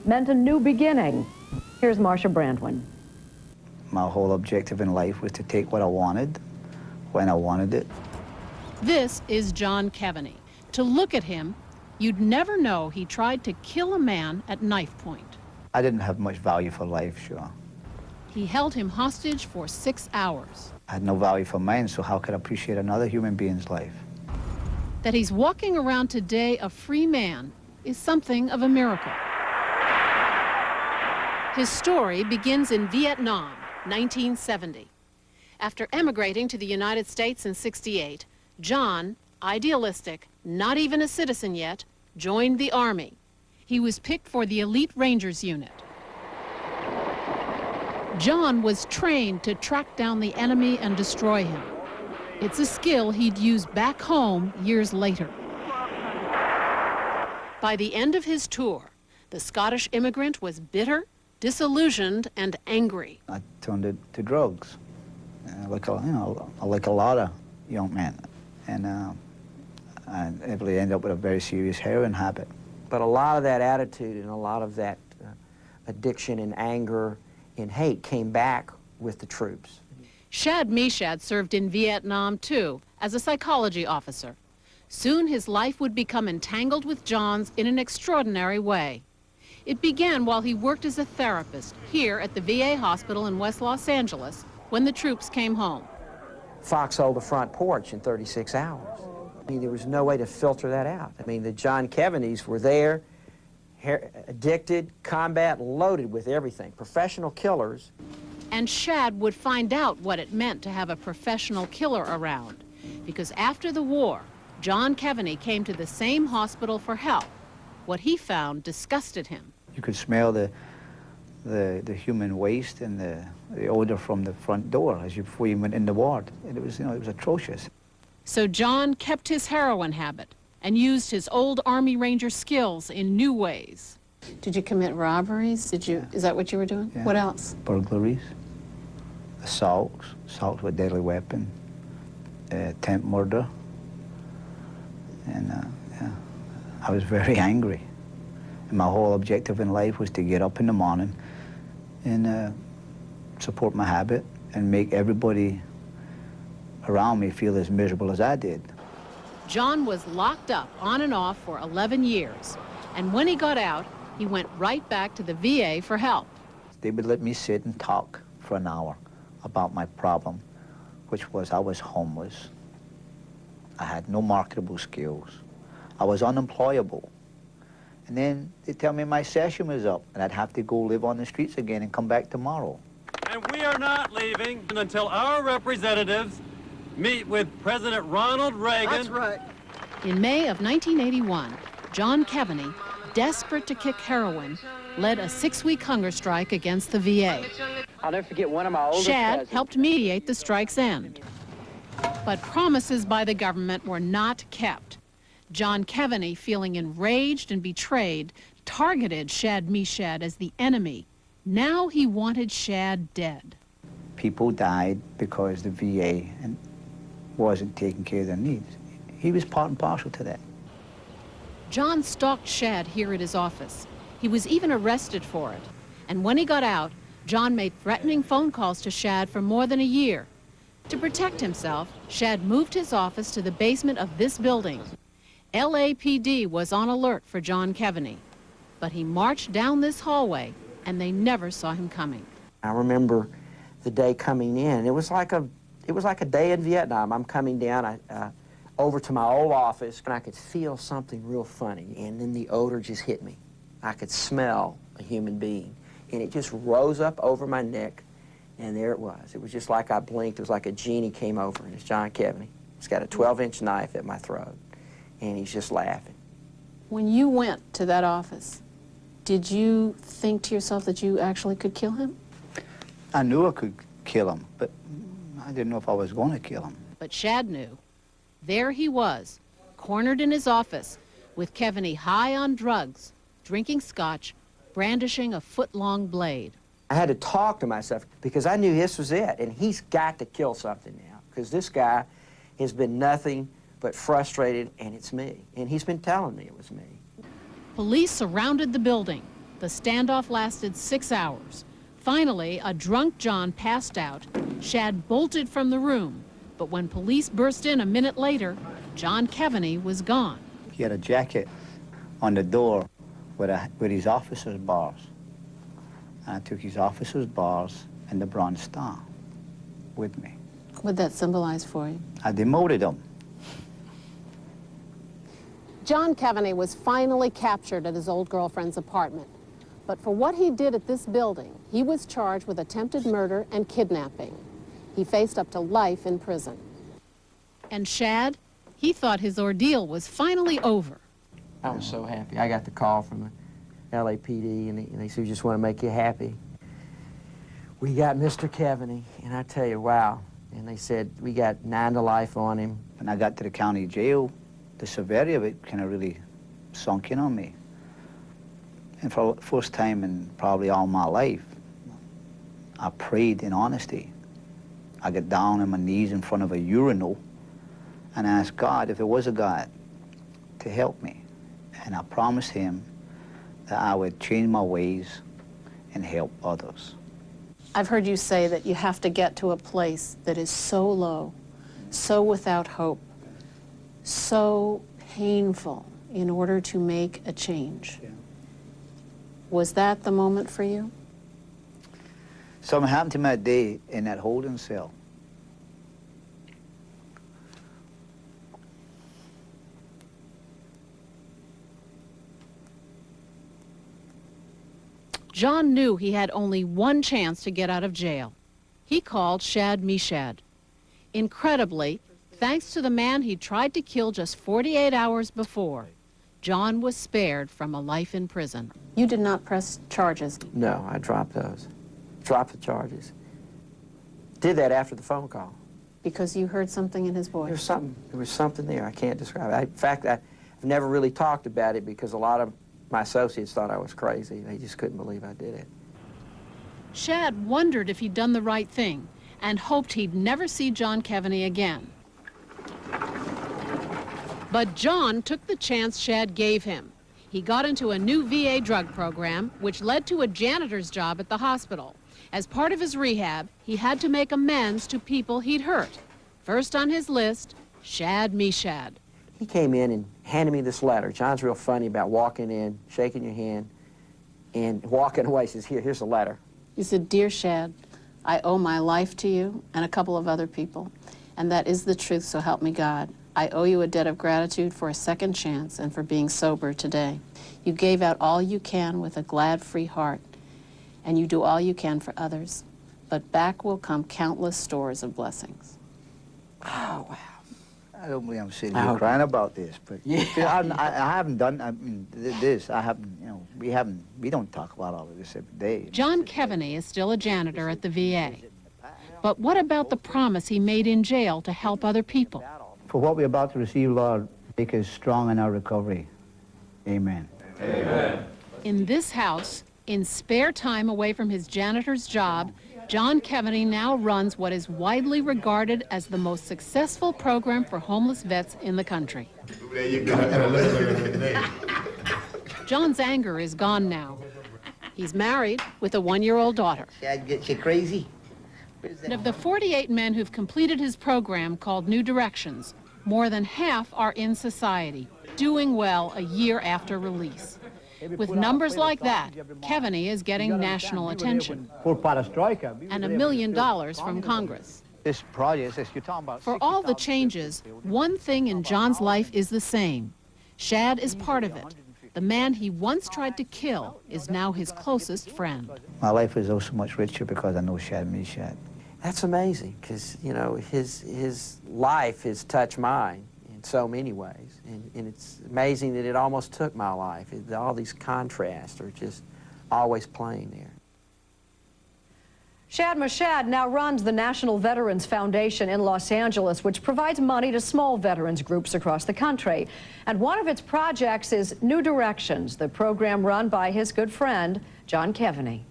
meant a new beginning. Here's Marcia Brandwin. My whole objective in life was to take what I wanted, when I wanted it. This is John Keaveney. To look at him, you'd never know he tried to kill a man at knife point. I didn't have much value for life, sure. He held him hostage for 6 hours. I had no value for mine, so how could I appreciate another human being's life? That he's walking around today a free man is something of a miracle. His story begins in Vietnam, 1970. After emigrating to the United States in '68, John, idealistic, not even a citizen yet, joined the Army. He was picked for the Elite Rangers unit. John was trained to track down the enemy and destroy him. It's a skill he'd use back home years later. By the end of his tour, the Scottish immigrant was bitter, disillusioned, and angry. I turned to drugs, like a lot of young men, and I really ended up with a very serious heroin habit. But a lot of that attitude and a lot of that addiction and anger and hate came back with the troops. Shad Meshad served in Vietnam too, as a psychology officer. Soon his life would become entangled with John's in an extraordinary way. It began while he worked as a therapist here at the VA hospital in West Los Angeles when the troops came home. Foxholed the front porch in 36 hours. I mean, there was no way to filter that out. I mean, the John Keaveneys were there, addicted, combat, loaded with everything, professional killers. And Shad would find out what it meant to have a professional killer around, because after the war, John Keaveney came to the same hospital for help. What he found disgusted him. You could smell the human waste and the odor from the front door before you went in the ward. And it was, it was atrocious. So John kept his heroin habit and used his old Army Ranger skills in new ways. Did you commit robberies? Yeah. Is that what you were doing? Yeah. What else? Burglaries, assaults with deadly weapon, attempt murder, and yeah, I was very angry. And my whole objective in life was to get up in the morning and support my habit and make everybody around me feel as miserable as I did. John was locked up on and off for 11 years. And when he got out, he went right back to the VA for help. They would let me sit and talk for an hour about my problem, which was I was homeless. I had no marketable skills. I was unemployable. And then they tell me my session was up and I'd have to go live on the streets again and come back tomorrow. And we are not leaving until our representatives meet with President Ronald Reagan. That's right. In May of 1981, John Keaveney, desperate to kick heroin, led a 6-week hunger strike against the VA. I'll never forget one of my oldest Shad cousins. helped mediate the strike's end. But promises by the government were not kept. John Keaveney, feeling enraged and betrayed, targeted Shad Meshad as the enemy. Now he wanted Shad dead. People died because the VA wasn't taking care of their needs. He was part and parcel to that. John stalked Shad here at his office. He was even arrested for it. And when he got out, John made threatening phone calls to Shad for more than a year. To protect himself, Shad moved his office to the basement of this building. LAPD was on alert for John Keaveney, but he marched down this hallway and they never saw him coming. I remember the day coming in. It was like a day in Vietnam. I'm coming down over to my old office, and I could feel something real funny, and then the odor just hit me. I could smell a human being, and it just rose up over my neck, and there it was. It was just like I blinked. It was like a genie came over, and it's John Keaveney. He's got a 12-inch knife at my throat, and he's just laughing. When you went to that office, did you think to yourself that you actually could kill him? I knew I could kill him, but I didn't know if I was going to kill him. But Shad knew. There he was, cornered in his office, with Keaveney high on drugs, drinking scotch, brandishing a foot-long blade. I had to talk to myself because I knew this was it, and he's got to kill something now, because this guy has been nothing but frustrated, and it's me. And he's been telling me it was me. Police surrounded the building. The standoff lasted 6 hours. Finally, a drunk John passed out. Shad bolted from the room, but when police burst in a minute later, John Keaveney was gone. He had a jacket on the door with his officer's bars. And I took his officer's bars and the Bronze Star with me. What'd that symbolize for you? I demoted him. John Keaveney was finally captured at his old girlfriend's apartment. But for what he did at this building, he was charged with attempted murder and kidnapping. He faced up to life in prison. And Shad, he thought his ordeal was finally over. I was so happy. I got the call from the LAPD, and they said, "We just want to make you happy. We got Mr. Keaveney." And I tell you, wow. And they said, "We got 9 to life on him." When I got to the county jail, the severity of it kind of really sunk in on me. And for the first time in probably all my life, I prayed in honesty. I got down on my knees in front of a urinal and asked God, if there was a God, to help me. And I promised him that I would change my ways and help others. I've heard you say that you have to get to a place that is so low, so without hope, so painful in order to make a change. Yeah. Was that the moment for you? Something happened to me that day in that holding cell. John knew he had only one chance to get out of jail. He called Shad Meshad. Incredibly, thanks to the man he tried to kill just 48 hours before, John was spared from a life in prison. You did not press charges. No, I dropped those. Dropped the charges. Did that after the phone call. Because you heard something in his voice. There was something there. I can't describe it. In fact, I've never really talked about it because a lot of my associates thought I was crazy. They just couldn't believe I did it. Shad wondered if he'd done the right thing and hoped he'd never see John Keaveney again. But John took the chance Shad gave him. He got into a new VA drug program, which led to a janitor's job at the hospital. As part of his rehab, he had to make amends to people he'd hurt. First on his list, Shad Meshad. He came in and handed me this letter. John's real funny about walking in, shaking your hand, and walking away. He says, here's the letter. You said, "Dear Shad, I owe my life to you and a couple of other people, and that is the truth, so help me God. I owe you a debt of gratitude for a second chance and for being sober today. You gave out all you can with a glad, free heart, and you do all you can for others, but back will come countless stores of blessings." Oh, wow. I don't believe I'm sitting here crying about this, but Yeah. I haven't done, I mean, this, I haven't, you know, we don't talk about all of this every day. John Keaveney is still a janitor at the VA. But what about the promise he made in jail to help other people? For what we're about to receive, Lord, make us strong in our recovery. Amen. In this house, in spare time away from his janitor's job, John Keaveney now runs what is widely regarded as the most successful program for homeless vets in the country. There you go. John's anger is gone now. He's married with a 1-year-old daughter. That gets you crazy. And of the 48 men who've completed his program called New Directions, more than half are in society, doing well a year after release. With numbers like that, Keaveney is getting national attention and $1 million from Congress. This project, you're talking about. For all the changes, one thing in John's life is the same. Shad is part of it. The man he once tried to kill is now his closest friend. My life is also much richer because I know Shad Meshad. That's amazing, because, you know, his life has touched mine in so many ways. And it's amazing that it almost took my life. All these contrasts are just always playing there. Shad Meshad now runs the National Veterans Foundation in Los Angeles, which provides money to small veterans groups across the country. And one of its projects is New Directions, the program run by his good friend, John Keaveney.